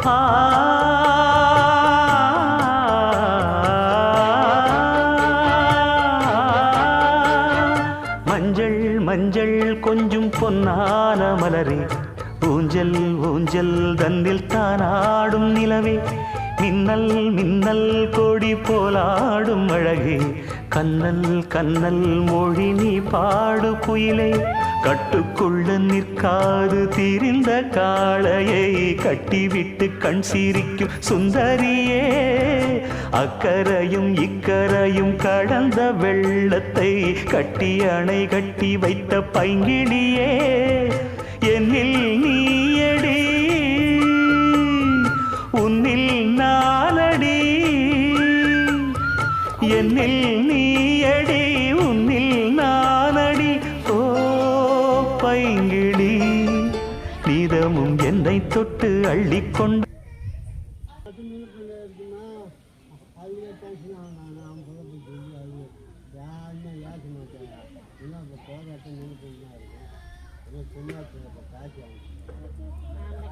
ஆ மஞ்சள் மஞ்சள் கொஞ்சம் பொன்னான மலரே ஊஞ்சல் ஊஞ்சல் தன்னில் தானாடும் நிலவே மின்னல் மின்னல் கொடி போலாடும் அழகே கண்ணல் கண்ணல் மொழி நீ பாடு குயிலே கட்டுக்குள்ள நிற்காது தீரிந்த காளையை கட்டிவிட்டு கண் சிரிக்கும் சுந்தரியே அக்கரையும் இக்கரையும் கடந்த வெள்ளத்தை கட்டி அணை கட்டி வைத்த பைங்கிளியே என்னில் நீயடி உன்னில் நானடி என்னில் நீயடி உன்னில் நானடி ஓ பைங்கிளி நீதமும் என்னை தொட்டு அள்ளிக்கொண்டு போராட்டம்